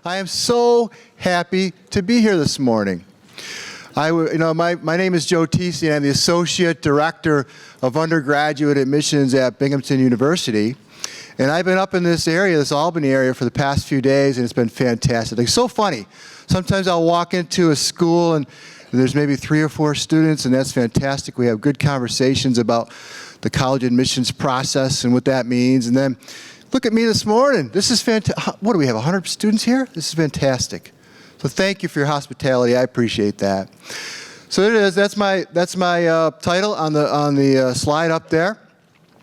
I am so happy to be here this morning. My name is Joe Tiese, and I'm the Associate Director of Undergraduate Admissions at Binghamton University. And I've been up in this area, this Albany area, for the past few days, and it's been fantastic. It's so funny. Sometimes I'll walk into a school and there's maybe 3 or 4 students, and that's fantastic. We have good conversations about the college admissions process and what that means. And then look at me this morning. This is fantastic. What do we have, 100 students here? This is fantastic. So thank you for your hospitality. I appreciate that. So it is. That's my title on the slide up there.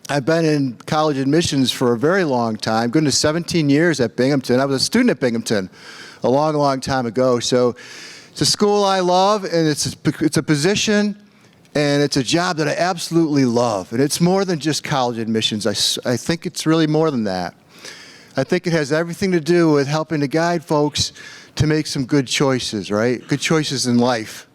I've been in college admissions for a very long time, going to 17 years at Binghamton. I was a student at Binghamton a long, long time ago. So it's a school I love, and it's a position, and it's a job that I absolutely love. And it's more than just college admissions. I think it's really more than that. I think it has everything to do with helping to guide folks to make some good choices, right? Good choices in life,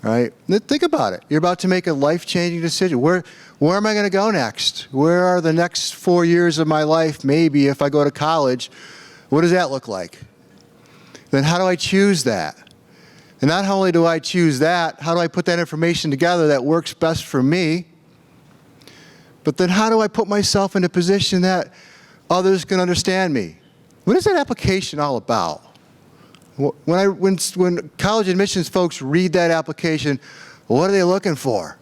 right? Think about it. You're about to make a life-changing decision. Where am I going to go next? Where are the next 4 years of my life? Maybe if I go to college, what does that look like? Then how do I choose that? And not only do I choose that, how do I put that information together that works best for me? But then how do I put myself in a position that others can understand me? What is that application all about? When college admissions folks read that application, what are they looking for?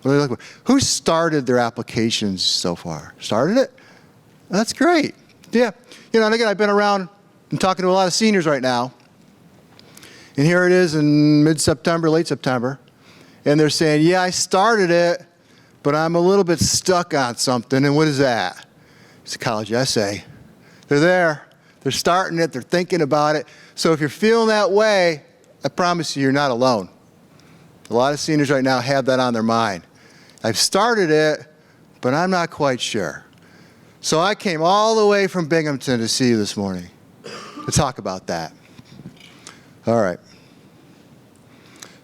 What are they looking for? Who started their applications so far? Started it? That's great. Yeah. And again, I've been around and talking to a lot of seniors right now. And here it is in mid-September, late September. And they're saying, yeah, I started it, but I'm a little bit stuck on something. And what is that? It's a college essay. They're there. They're starting it. They're thinking about it. So if you're feeling that way, I promise you, you're not alone. A lot of seniors right now have that on their mind. I've started it, but I'm not quite sure. So I came all the way from Binghamton to see you this morning to talk about that. All right.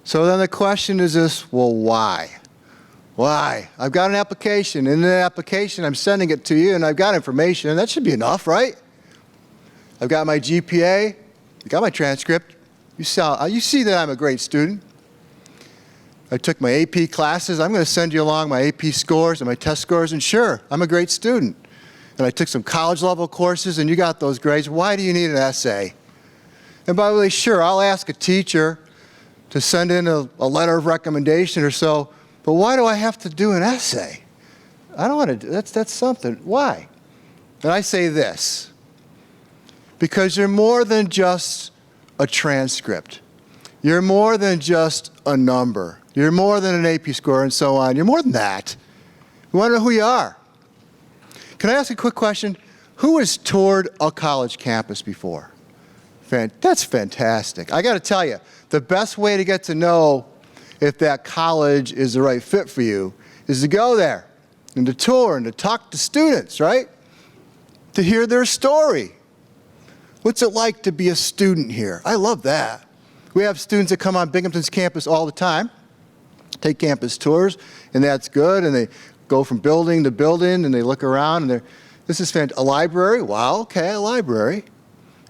So then the question is this, well, why? Why? I've got an application. In the application, I'm sending it to you, and I've got information, and that should be enough, right? I've got my GPA. I got my transcript. You see that I'm a great student. I took my AP classes. I'm going to send you along my AP scores and my test scores, and sure, I'm a great student. And I took some college-level courses, and you got those grades. Why do you need an essay? And by the way, sure, I'll ask a teacher to send in a letter of recommendation or so, but why do I have to do an essay? I don't want to do that's something. Why? And I say this, because you're more than just a transcript. You're more than just a number. You're more than an AP score and so on. You're more than that. We want to know who you are. Can I ask a quick question? Who has toured a college campus before? That's fantastic. I got to tell you, the best way to get to know if that college is the right fit for you is to go there and to tour and to talk to students, right? To hear their story. What's it like to be a student here? I love that. We have students that come on Binghamton's campus all the time, take campus tours, and that's good, and they go from building to building, and they look around, and this is fantastic. A library? Wow, okay, a library.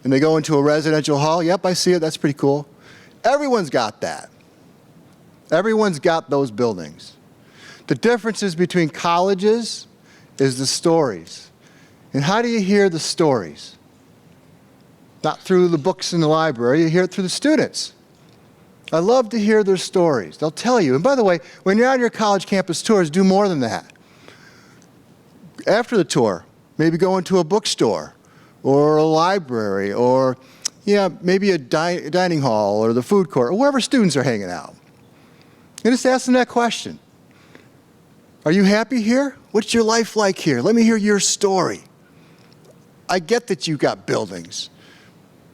And they go into a residential hall. Yep, I see it. That's pretty cool. Everyone's got that. Everyone's got those buildings. The differences between colleges is the stories. And how do you hear the stories? Not through the books in the library. You hear it through the students. I love to hear their stories. They'll tell you. And by the way, when you're on your college campus tours, do more than that. After the tour, maybe go into a bookstore or a library, or maybe a dining hall or the food court, or wherever students are hanging out. And just ask them that question. Are you happy here? What's your life like here? Let me hear your story. I get that you got buildings,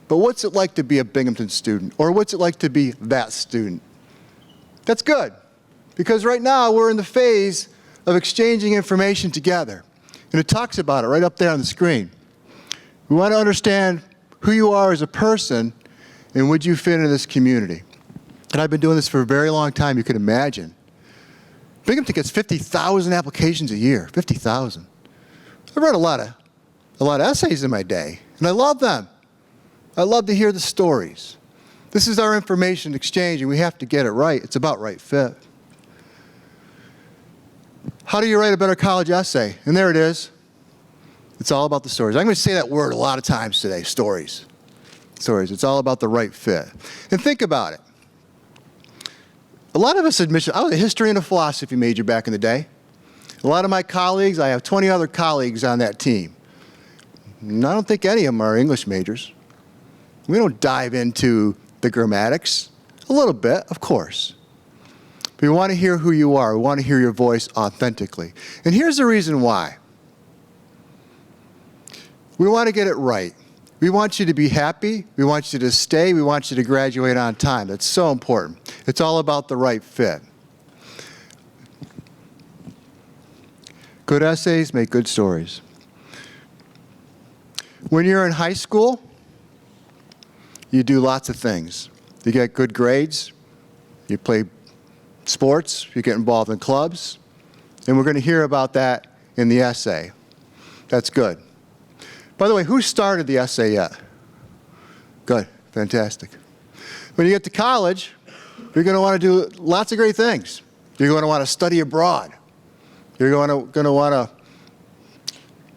but what's it like to be a Binghamton student? Or what's it like to be that student? That's good, because right now we're in the phase of exchanging information together. And it talks about it right up there on the screen. We want to understand who you are as a person and would you fit into this community. And I've been doing this for a very long time, you can imagine. Binghamton gets 50,000 applications a year, 50,000. I've read a lot of essays in my day, and I love them. I love to hear the stories. This is our information exchange, and we have to get it right. It's about right fit. How do you write a better college essay? And there it is. It's all about the stories. I'm going to say that word a lot of times today, stories. Stories. It's all about the right fit. And think about it. A lot of us admit, I was a history and a philosophy major back in the day. A lot of my colleagues, I have 20 other colleagues on that team. And I don't think any of them are English majors. We don't dive into the grammatics. A little bit, of course. But we want to hear who you are. We want to hear your voice authentically. And here's the reason why. We want to get it right. We want you to be happy. We want you to stay. We want you to graduate on time. That's so important. It's all about the right fit. Good essays make good stories. When you're in high school, you do lots of things. You get good grades. You play sports. You get involved in clubs. And we're going to hear about that in the essay. That's good. By the way, who started the essay yet? Good. Fantastic. When you get to college, you're going to want to do lots of great things. You're going to want to study abroad. You're going to want to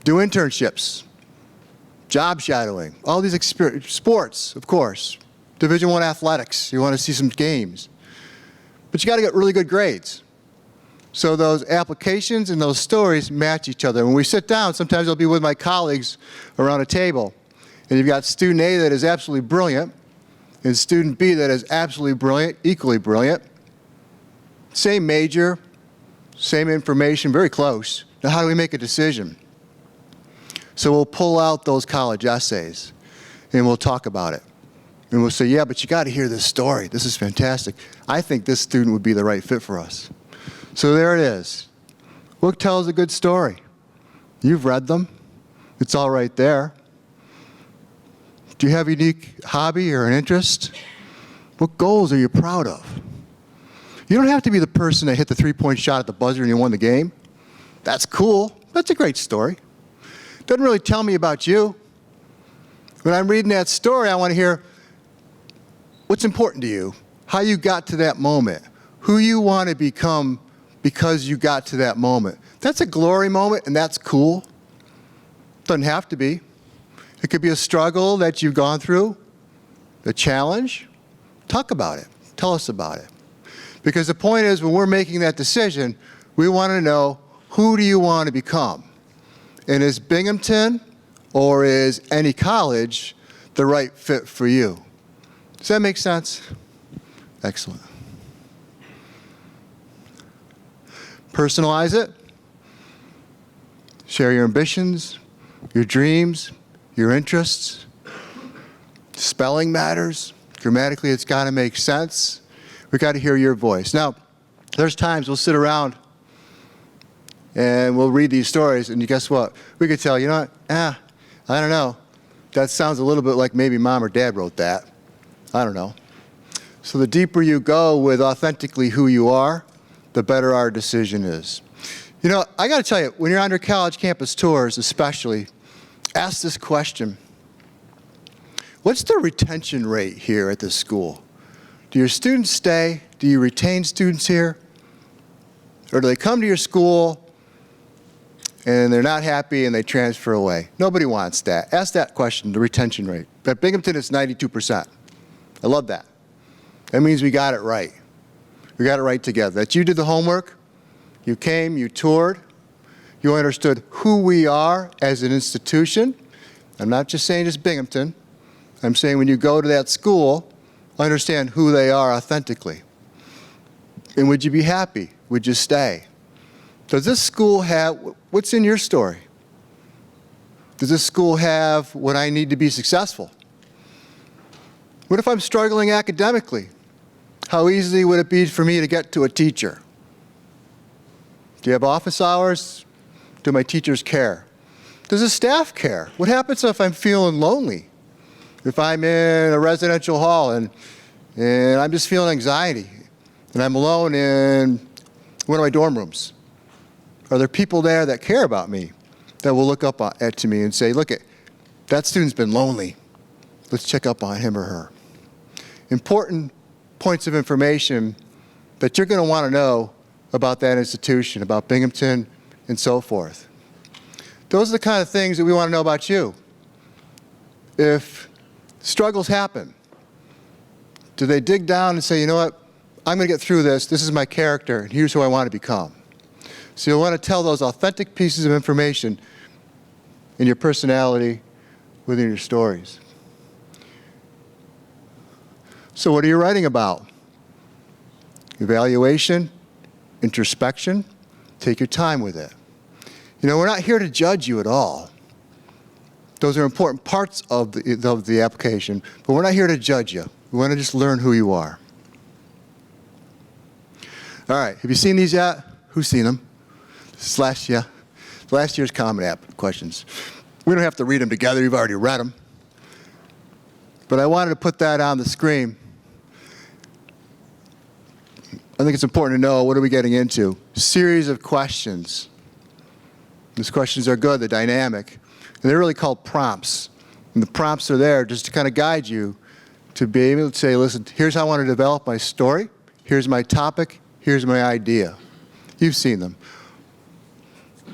do internships, job shadowing, all these sports, of course, Division I athletics. You want to see some games. But you got to get really good grades. So those applications and those stories match each other. When we sit down, sometimes I'll be with my colleagues around a table, and you've got student A that is absolutely brilliant, and student B that is absolutely brilliant, equally brilliant. Same major, same information, very close. Now how do we make a decision? So we'll pull out those college essays, and we'll talk about it. And we'll say, yeah, but you got to hear this story. This is fantastic. I think this student would be the right fit for us. So there it is. What tells a good story? You've read them. It's all right there. Do you have a unique hobby or an interest? What goals are you proud of? You don't have to be the person that hit the three-point shot at the buzzer and you won the game. That's cool. That's a great story. Doesn't really tell me about you. When I'm reading that story, I want to hear what's important to you, how you got to that moment, who you want to become because you got to that moment. That's a glory moment, and that's cool. Doesn't have to be. It could be a struggle that you've gone through, a challenge. Talk about it. Tell us about it. Because the point is, when we're making that decision, we want to know, who do you want to become? And is Binghamton or is any college the right fit for you? Does that make sense? Excellent. Personalize it. Share your ambitions, your dreams, your interests. Spelling matters. Grammatically, it's got to make sense. We've got to hear your voice. Now, there's times we'll sit around and we'll read these stories, and guess what? We could tell, you know what? I don't know. That sounds a little bit like maybe mom or dad wrote that. I don't know. So the deeper you go with authentically who you are, the better our decision is. You know, I got to tell you, when you're on your college campus tours especially, ask this question. What's the retention rate here at this school? Do your students stay? Do you retain students here? Or do they come to your school and they're not happy and they transfer away? Nobody wants that. Ask that question, the retention rate. At Binghamton, it's 92%. I love that. That means we got it right. We got it right together. That you did the homework, you came, you toured, you understood who we are as an institution. I'm not just saying just Binghamton. I'm saying when you go to that school, understand who they are authentically. And would you be happy? Would you stay? Does this school have, what's in your story? Does this school have what I need to be successful? What if I'm struggling academically? How easy would it be for me to get to a teacher? Do you have office hours? Do my teachers care? Does the staff care? What happens if I'm feeling lonely? If I'm in a residential hall and I'm just feeling anxiety and I'm alone in one of my dorm rooms? Are there people there that care about me, that will look up to me and say, look, that student's been lonely. let's check up on him or her. Important points of information that you're going to want to know about that institution, about Binghamton, and so forth. Those are the kind of things that we want to know about you. If struggles happen, do they dig down and say, you know what, I'm going to get through this, this is my character, and here's who I want to become. So you'll want to tell those authentic pieces of information in your personality within your stories. So what are you writing about? Evaluation, introspection, take your time with it. You know, we're not here to judge you at all. Those are important parts of the application, but we're not here to judge you. We want to just learn who you are. All right, have you seen these yet? Who's seen them? This is last year's Common App questions. We don't have to read them together, you've already read them. But I wanted to put that on the screen. I think it's important to know, what are we getting into? Series of questions. These questions are good, they're dynamic. And they're really called prompts. And the prompts are there just to kind of guide you to be able to say, listen, here's how I want to develop my story. Here's my topic. Here's my idea. You've seen them.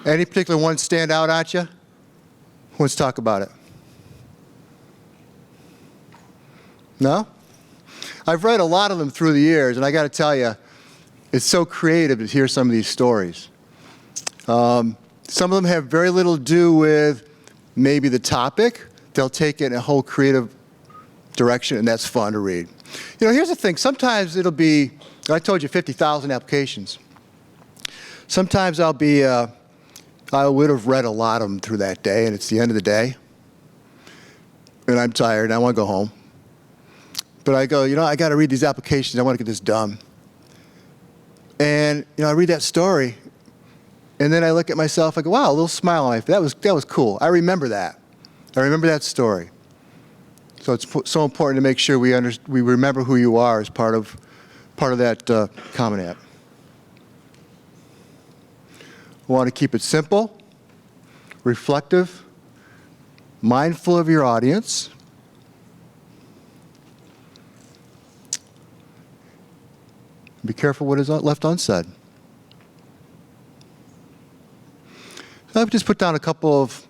Any particular one stand out at you? Let's talk about it. No? I've read a lot of them through the years, and I got to tell you, it's so creative to hear some of these stories. Some of them have very little to do with maybe the topic. They'll take it in a whole creative direction, and that's fun to read. You know, here's the thing. Sometimes it'll be, I told you 50,000 applications. Sometimes I would have read a lot of them through that day, and it's the end of the day, and I'm tired, and I want to go home. But I go, you know, I got to read these applications. I want to get this done. And, you know, I read that story, and then I look at myself, I go, wow, a little smile on my face. That was cool. I remember that. I remember that story. So it's so important to make sure we remember who you are as part of that Common App. We want to keep it simple, reflective, mindful of your audience. Be careful what is left unsaid. I've just put down a couple of,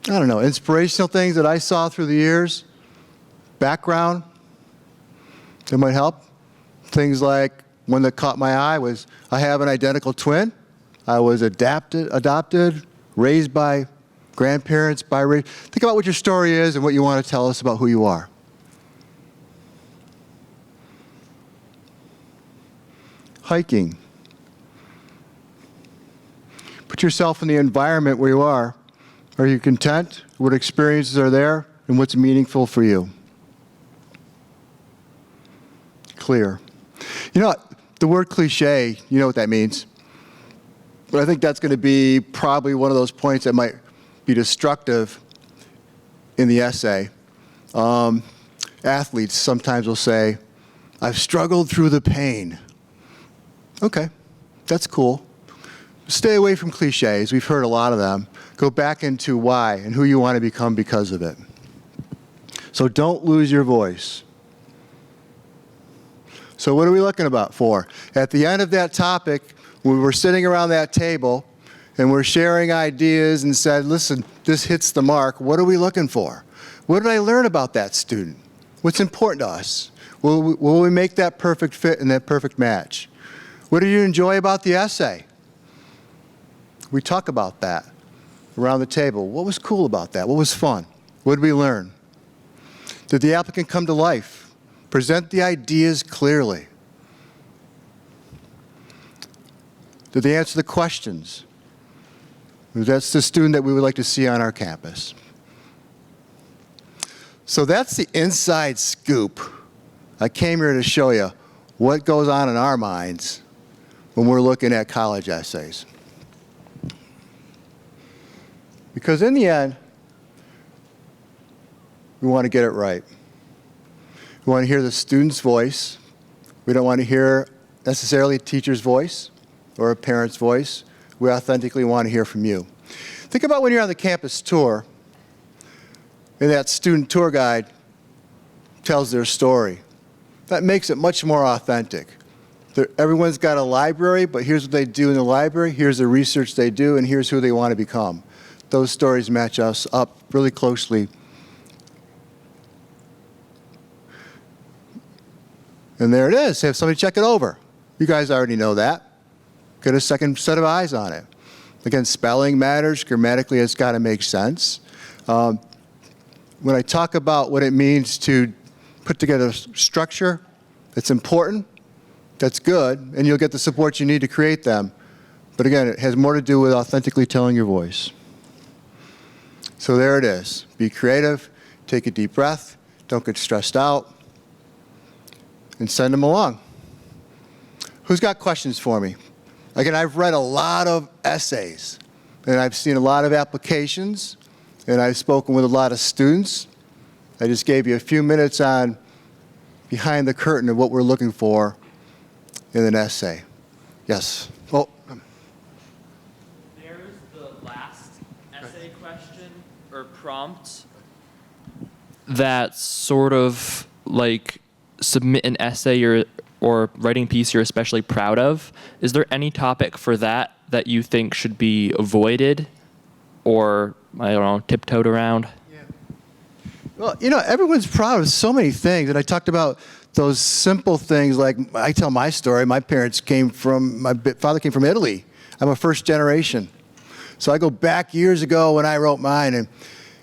I don't know, inspirational things that I saw through the years. Background, that might help. Things like, one that caught my eye was, I have an identical twin. I was adopted, raised by grandparents, think about what your story is and what you want to tell us about who you are. Hiking. Put yourself in the environment where you are. Are you content? What experiences are there? And what's meaningful for you? Clear. You know, the word cliche, you know what that means. But I think that's going to be probably one of those points that might be destructive in the essay. Athletes sometimes will say, I've struggled through the pain. Okay, that's cool. Stay away from cliches. We've heard a lot of them. Go back into why and who you want to become because of it. So don't lose your voice. So what are we looking for? At the end of that topic, when we're sitting around that table and we're sharing ideas and said, listen, this hits the mark, what are we looking for? What did I learn about that student? What's important to us? Will we make that perfect fit and that perfect match? What did you enjoy about the essay? We talk about that around the table. What was cool about that? What was fun? What did we learn? Did the applicant come to life? Present the ideas clearly. Did they answer the questions? That's the student that we would like to see on our campus. So that's the inside scoop. I came here to show you what goes on in our minds when we're looking at college essays. Because in the end, we want to get it right. We want to hear the student's voice. We don't want to hear necessarily a teacher's voice or a parent's voice. We authentically want to hear from you. Think about when you're on the campus tour, and that student tour guide tells their story. That makes it much more authentic. Everyone's got a library, but here's what they do in the library, here's the research they do, and here's who they want to become. Those stories match us up really closely. And there it is. Have somebody check it over. You guys already know that. Get a second set of eyes on it. Again, spelling matters. Grammatically, it's got to make sense. When I talk about what it means to put together structure, it's important. That's good, and you'll get the support you need to create them. But again, it has more to do with authentically telling your voice. So there it is. Be creative, take a deep breath, don't get stressed out, and send them along. Who's got questions for me? Again, I've read a lot of essays, and I've seen a lot of applications, and I've spoken with a lot of students. I just gave you a few minutes on behind the curtain of what we're looking for in an essay. Yes. Well, there's the last essay question or prompt that's sort of like submit an essay or writing piece you're especially proud of. Is there any topic for that you think should be avoided or, I don't know, tiptoed around? Yeah. Well, everyone's proud of so many things, and I talked about those simple things. Like, I tell my story. My father came from Italy. I'm a first generation. So I go back years ago when I wrote mine, and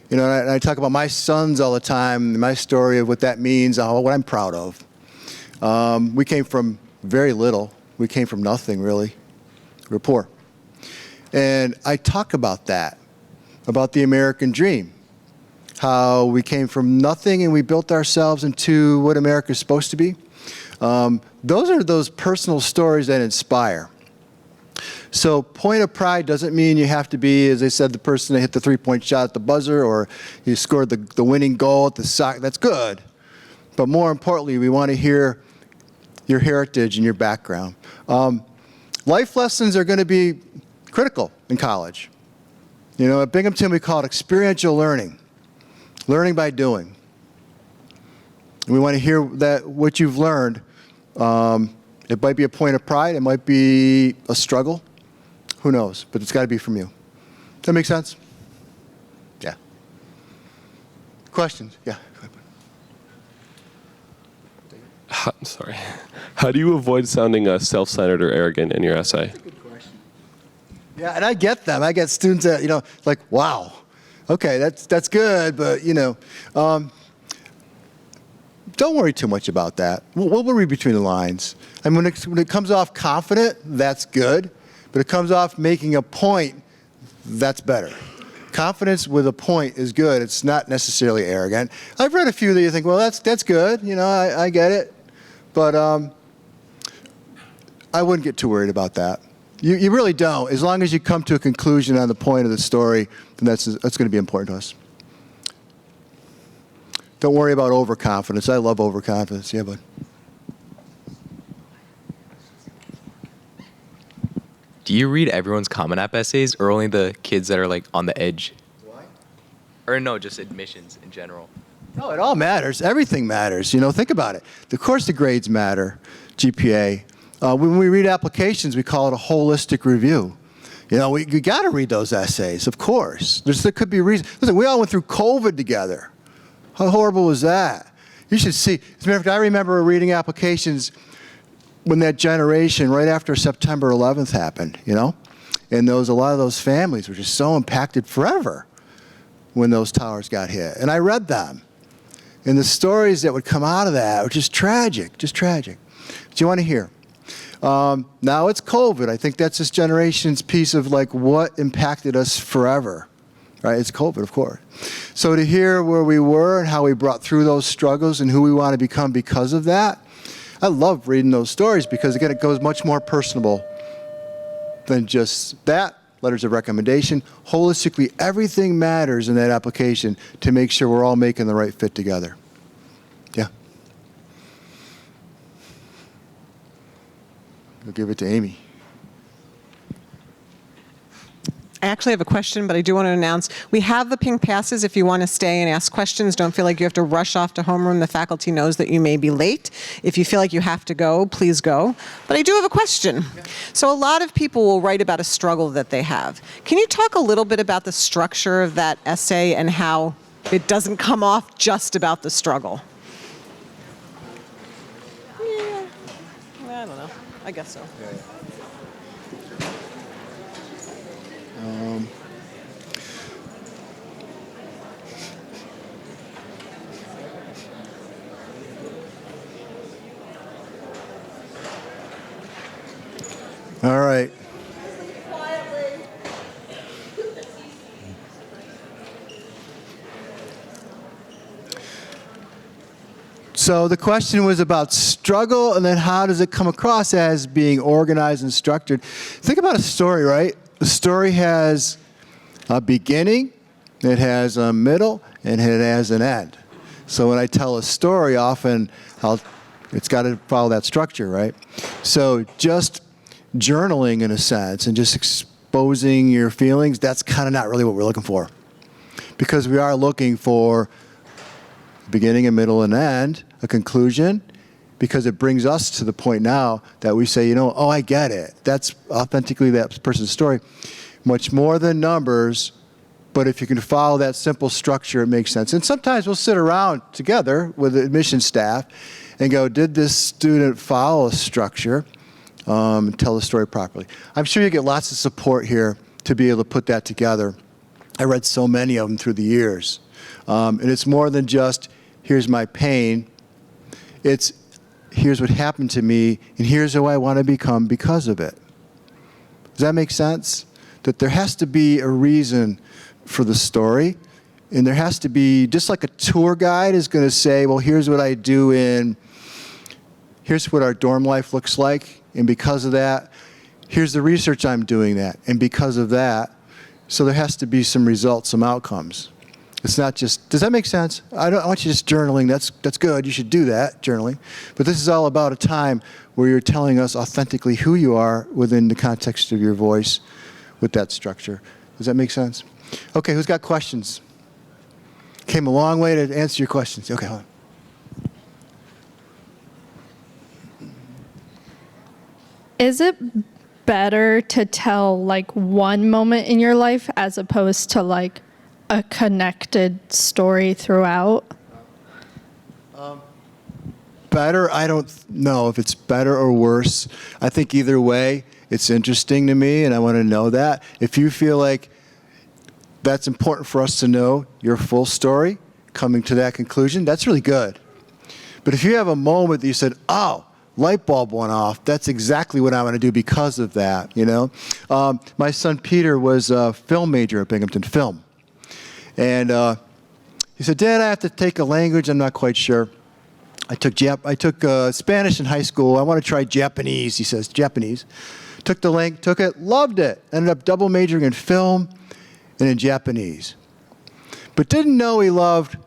and I talk about my sons all the time, my story of what that means, what I'm proud of. We came from very little. We came from nothing, really. We were poor. And I talk about that, about the American dream, how we came from nothing and we built ourselves into what America's supposed to be. Those are those personal stories that inspire. So point of pride doesn't mean you have to be, as I said, the person that hit the three-point shot at the buzzer, or you scored the winning goal at the soccer. That's good. But more importantly, we want to hear your heritage and your background. Life lessons are going to be critical in college. At Binghamton, we call it experiential learning. Learning by doing. And we want to hear what you've learned. It might be a point of pride. It might be a struggle. Who knows? But it's got to be from you. Does that make sense? Yeah. Questions? Yeah. Sorry. How do you avoid sounding self-centered or arrogant in your essay? That's a good question. Yeah, and I get them. I get students that, like, wow. Okay, that's good, but, don't worry too much about that. We'll read between the lines. And when it comes off confident, that's good. But it comes off making a point, that's better. Confidence with a point is good. It's not necessarily arrogant. I've read a few that you think, well, that's good. I get it. But I wouldn't get too worried about that. You really don't. As long as you come to a conclusion on the point of the story, then that's going to be important to us. Don't worry about overconfidence. I love overconfidence. Yeah, bud. Do you read everyone's Common App essays or only the kids that are like on the edge? Why? Or no, just admissions in general? No, it all matters. Everything matters. Think about it. Of course the grades matter, GPA. When we read applications, we call it a holistic review. We got to read those essays, of course. There could be a reason. Listen, we all went through COVID together. How horrible was that? You should see. As a matter of fact, I remember reading applications when that generation, right after September 11th happened, And a lot of those families were just so impacted forever when those towers got hit. And I read them. And the stories that would come out of that were just tragic. Do you want to hear? Now it's COVID. I think that's this generation's piece of like what impacted us forever. Right? It's COVID, of course. So to hear where we were and how we brought through those struggles and who we want to become because of that, I love reading those stories because, again, it goes much more personable than just that. Letters of recommendation. Holistically, everything matters in that application to make sure we're all making the right fit together. Yeah. I'll give it to Amy. actually have a question, but I do want to announce we have the pink passes if you want to stay and ask questions. Don't feel like you have to rush off to homeroom. The faculty knows that you may be late. If you feel like you have to go, please go. But I do have a question. So a lot of people will write about a struggle that they have. Can you talk a little bit about the structure of that essay and how it doesn't come off just about the struggle? Yeah, I don't know. I guess so. All right. So the question was about struggle, and then how does it come across as being organized and structured? Think about a story, right? A story has a beginning, it has a middle, and it has an end. So when I tell a story, often it's got to follow that structure, right? So just journaling, in a sense, and just exposing your feelings, that's kind of not really what we're looking for. Because we are looking for beginning, a middle, and end, a conclusion, because it brings us to the point now that we say, oh, I get it. That's authentically that person's story. Much more than numbers, but if you can follow that simple structure, it makes sense. And sometimes we'll sit around together with the admission staff and go, did this student follow a structure? Tell the story properly. I'm sure you get lots of support here to be able to put that together. I read so many of them through the years. And it's more than just, here's my pain. It's, here's what happened to me, and here's who I want to become because of it. Does that make sense? That there has to be a reason for the story, and there has to be, just like a tour guide is going to say, well, here's what I do here's what our dorm life looks like, and because of that, here's the research I'm doing that, and because of that, so there has to be some results, some outcomes. It's not just, does that make sense? I want you just journaling, that's good, you should do that, journaling. But this is all about a time where you're telling us authentically who you are within the context of your voice with that structure. Does that make sense? Okay, who's got questions? Came a long way to answer your questions. Okay, hold on. Is it better to tell like one moment in your life as opposed to like a connected story throughout? Better, I don't know if it's better or worse. I think either way, it's interesting to me, and I want to know that. If you feel like that's important for us to know your full story, coming to that conclusion, that's really good. But if you have a moment that you said, oh, light bulb went off, that's exactly what I want to do because of that, My son Peter was a film major at Binghamton, film. And he said, Dad, I have to take a language, I'm not quite sure. I took Spanish in high school. I want to try Japanese, he says, Japanese. Took it, loved it. Ended up double majoring in film and in Japanese. But didn't know he loved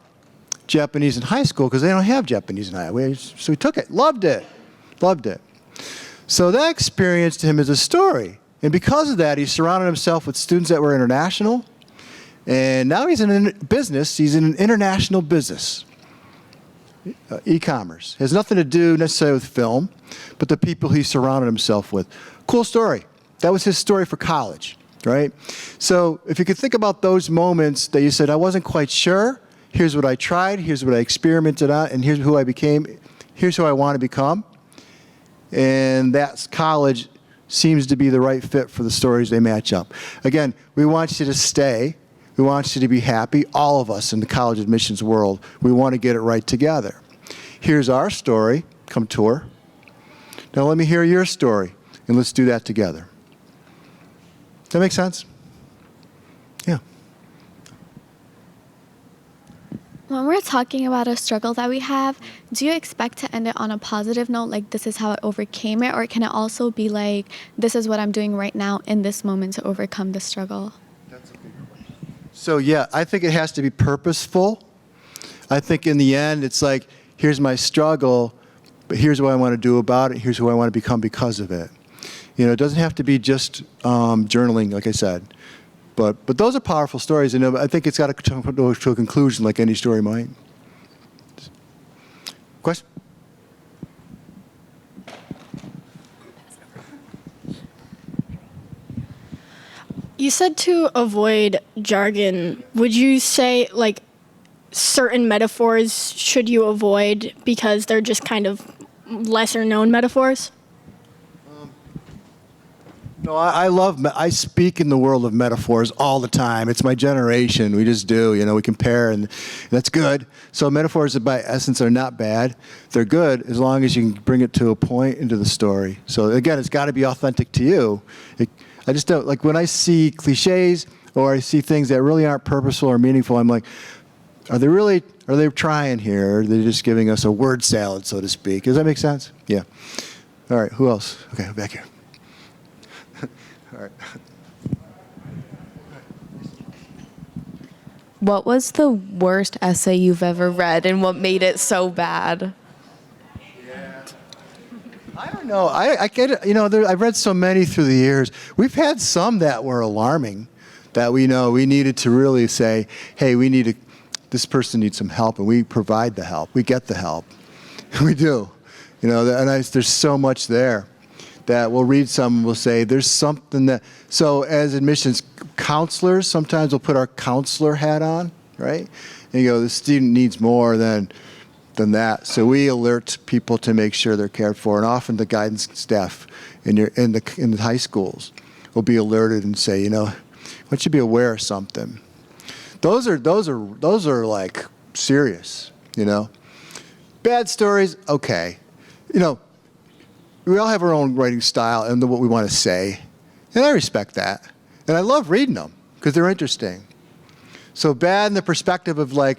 Japanese in high school because they don't have Japanese in high school. So he took it, loved it. So that experience to him is a story. And because of that, he surrounded himself with students that were international. And now he's in business. He's in an international business. E-commerce. Has nothing to do necessarily with film, but the people he surrounded himself with. Cool story. That was his story for college, right? So if you could think about those moments that you said, I wasn't quite sure, here's what I tried, here's what I experimented on, and here's who I became, here's who I want to become. And that college seems to be the right fit for the stories they match up. Again, we want you to stay. We want you to be happy. All of us in the college admissions world, we want to get it right together. Here's our story. Come tour. Now let me hear your story, and let's do that together. Does that make sense? Yeah. When we're talking about a struggle that we have, do you expect to end it on a positive note, like this is how I overcame it, or can it also be like, this is what I'm doing right now in this moment to overcome the struggle? That's a big question. So yeah, I think it has to be purposeful. I think in the end, it's like, here's my struggle, but here's what I want to do about it. Here's who I want to become because of it. It doesn't have to be just journaling, like I said. But those are powerful stories, and I think it's got to come to a conclusion like any story might. Question? You said to avoid jargon. Would you say like certain metaphors should you avoid because they're just kind of lesser known metaphors? No, I speak in the world of metaphors all the time. It's my generation. We just do, we compare, and that's good. So metaphors by essence are not bad. They're good as long as you can bring it to a point into the story. So again, it's got to be authentic to you. I just don't, like when I see cliches or I see things that really aren't purposeful or meaningful, I'm like, are they trying here? Or are they just giving us a word salad, so to speak? Does that make sense? Yeah. All right, who else? Okay, back here. All right. What was the worst essay you've ever read, and what made it so bad? I don't know. I get it. I've read so many through the years. We've had some that were alarming, that we know we needed to really say, hey, this person needs some help, and we provide the help. We get the help. We do. There's so much there that we'll read some and we'll say, there's something that, so as admissions counselors, sometimes we'll put our counselor hat on, right? And the student needs more than that. So we alert people to make sure they're cared for, and often the guidance staff in the high schools will be alerted and say, why don't you be aware of something? Those are like serious, Bad stories, okay. We all have our own writing style and what we want to say, and I respect that. And I love reading them because they're interesting. So bad in the perspective of like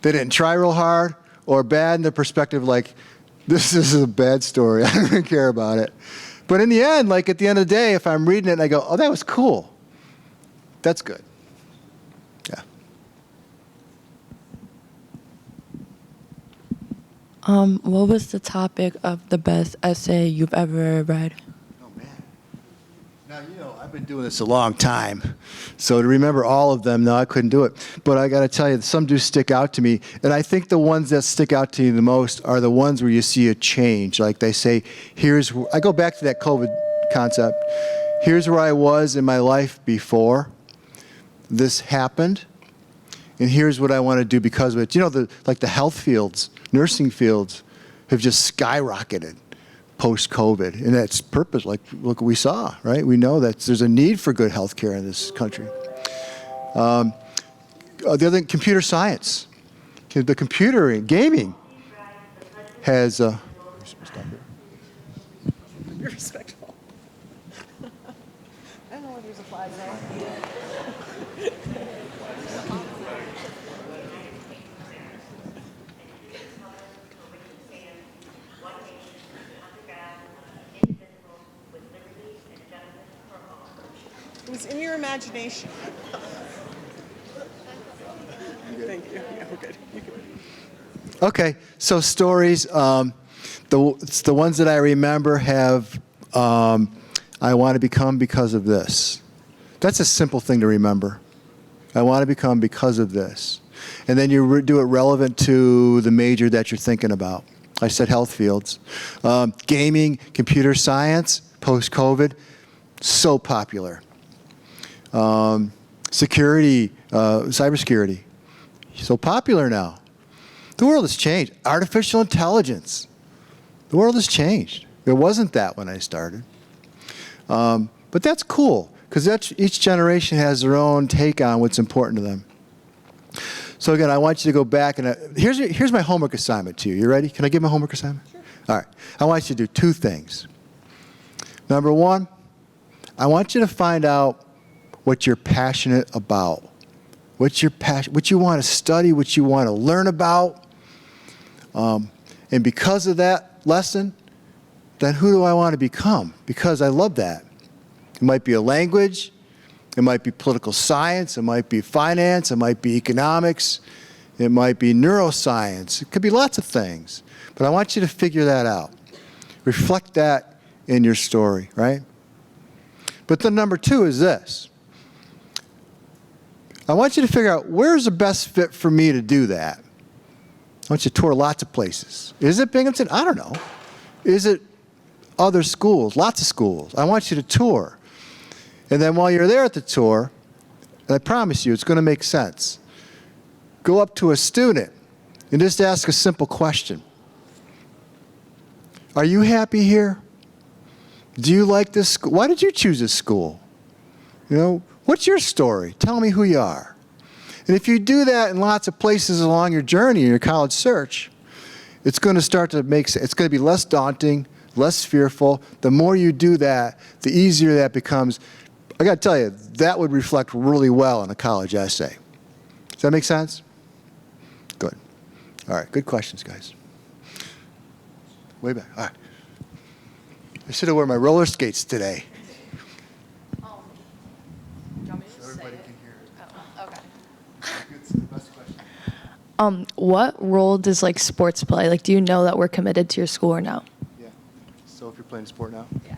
they didn't try real hard, or bad in the perspective like this is a bad story. I don't even care about it. But in the end, like at the end of the day, if I'm reading it and I go, oh, that was cool, that's good. Yeah. What was the topic of the best essay you've ever read? Oh, man. Now, I've been doing this a long time. So to remember all of them, no, I couldn't do it. But I got to tell you, some do stick out to me. And I think the ones that stick out to you the most are the ones where you see a change. Like they say, I go back to that COVID concept. Here's where I was in my life before this happened. And here's what I want to do because of it. The health fields, nursing fields have just skyrocketed post-COVID. And that's purpose, like look what we saw, right? We know that there's a need for good health care in this country. The other thing, computer science. The computer and gaming has... You're respectful. I don't know whether there's a flag there. It was in your imagination. Thank you. Yeah, we're good. Okay, so stories. The ones that I remember have, I want to become because of this. That's a simple thing to remember. I want to become because of this. And then you do it relevant to the major that you're thinking about. I said health fields. Gaming, computer science, post-COVID, so popular. Security, cybersecurity, so popular now. The world has changed. Artificial intelligence. The world has changed. It wasn't that when I started. But that's cool, because each generation has their own take on what's important to them. So again, I want you to go back, and here's my homework assignment to you. You ready? Can I give my homework assignment? Sure. All right. I want you to do two things. Number one, I want you to find out what you're passionate about. What you want to study, what you want to learn about. And because of that lesson, then who do I want to become? Because I love that. It might be a language, it might be political science, it might be finance, it might be economics, it might be neuroscience. It could be lots of things. But I want you to figure that out. Reflect that in your story, right? But then number two is this. I want you to figure out where's the best fit for me to do that. I want you to tour lots of places. Is it Binghamton? I don't know. Is it other schools? Lots of schools. I want you to tour. And then while you're there at the tour, and I promise you it's going to make sense, go up to a student and just ask a simple question. Are you happy here? Do you like this school? Why did you choose this school? You know, what's your story? Tell me who you are. And if you do that in lots of places along your journey in your college search, it's going to start to make sense. It's going to be less daunting, less fearful. The more you do that, the easier that becomes. I got to tell you, that would reflect really well in a college essay. Does that make sense? Good. All right, good questions, guys. Way back. All right. I should have worn my roller skates today. What role does like sports play? Like, do you know that we're committed to your school or no? Yeah. So if you're playing sport now? Yeah.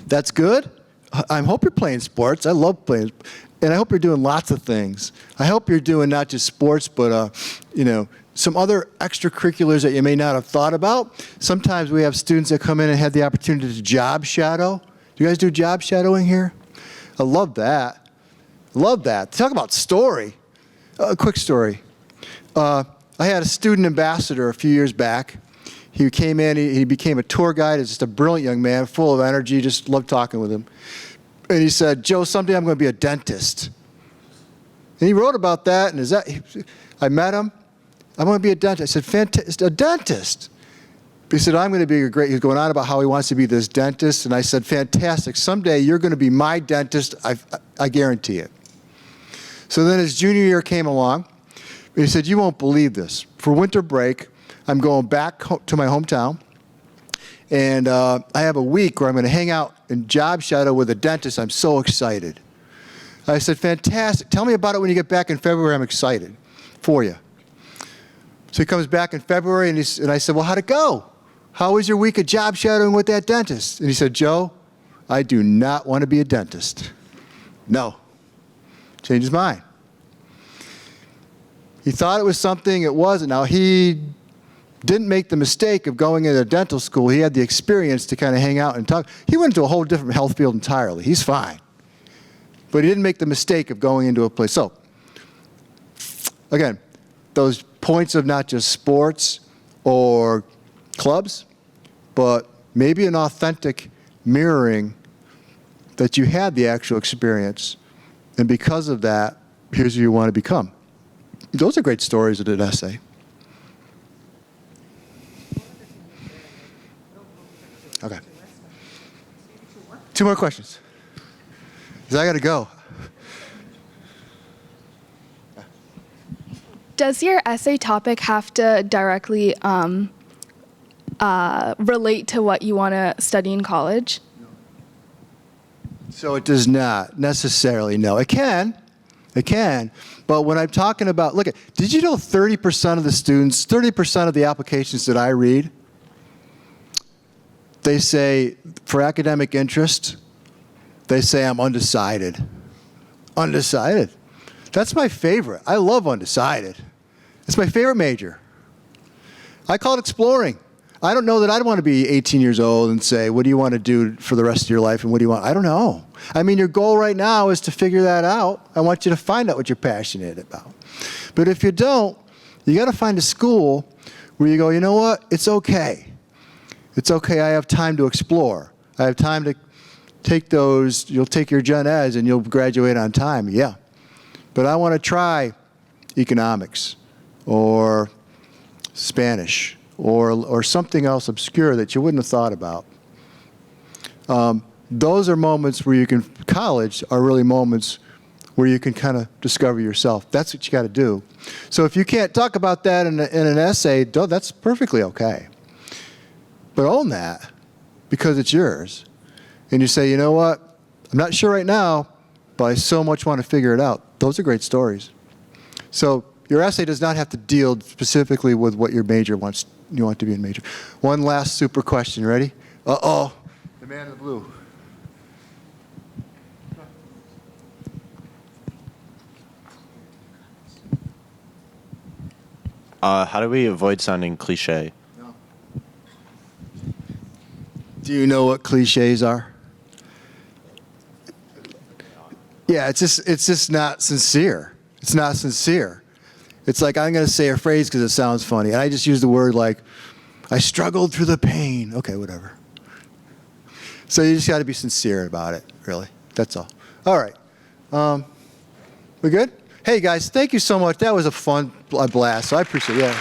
That's good. I hope you're playing sports. I love playing. And I hope you're doing lots of things. I hope you're doing not just sports, but, you know, some other extracurriculars that you may not have thought about. Sometimes we have students that come in and have the opportunity to job shadow. Do you guys do job shadowing here? I love that. Love that. Talk about story. A quick story. I had a student ambassador a few years back. He came in, he became a tour guide. He's just a brilliant young man, full of energy, just loved talking with him. And he said, Joe, someday I'm going to be a dentist. And he wrote about that, and I met him. I'm going to be a dentist. I said, fantastic, a dentist. He said, I'm going to be a great, he was going on about how he wants to be this dentist. And I said, fantastic, someday you're going to be my dentist, I guarantee it. So then his junior year came along. He said, you won't believe this. For winter break, I'm going back to my hometown, and I have a week where I'm going to hang out and job shadow with a dentist. I'm so excited. I said, fantastic. Tell me about it when you get back in February. I'm excited for you. So he comes back in February, and I said, well, how'd it go? How was your week of job shadowing with that dentist? And he said, Joe, I do not want to be a dentist. No. Changed his mind. He thought it was something it wasn't. Now, he didn't make the mistake of going into dental school. He had the experience to kind of hang out and talk. He went into a whole different health field entirely. He's fine. But he didn't make the mistake of going into a place. So, again, those points of not just sports or clubs, but maybe an authentic mirroring that you had the actual experience. And because of that, here's who you want to become. Those are great stories in an essay. Okay. 2 more questions. Because I got to go. Does your essay topic have to directly relate to what you want to study in college? So it does not necessarily, no. It can. It can. But when I'm talking about, look, did you know 30% of the students, 30% of the applications that I read, they say, for academic interest, they say I'm undecided. Undecided. That's my favorite. I love undecided. It's my favorite major. I call it exploring. I don't know that I'd want to be 18 years old and say, what do you want to do for the rest of your life and what do you want? I don't know. I mean, your goal right now is to figure that out. I want you to find out what you're passionate about. But if you don't, you got to find a school where you go, you know what? It's okay. It's okay. I have time to explore. I have time to take those. You'll take your gen eds and you'll graduate on time. Yeah. But I want to try economics or Spanish or something else obscure that you wouldn't have thought about. Those are moments where you can, college are really moments where you can kind of discover yourself. That's what you got to do. So if you can't talk about that in an essay, that's perfectly okay. But own that because it's yours. And you say, you know what, I'm not sure right now, but I so much want to figure it out. Those are great stories. So your essay does not have to deal specifically with what your major wants, you want to be in major. One last super question. Ready? Uh-oh. The man in the blue. How do we avoid sounding cliche? Do you know what cliches are? Yeah, it's just not sincere. It's not sincere. It's like I'm going to say a phrase because it sounds funny, and I just use the word like, I struggled through the pain. Okay, whatever. So you just got to be sincere about it, really. That's all. All right. We good? Hey, guys, thank you so much. That was a blast, so I appreciate it. Yeah.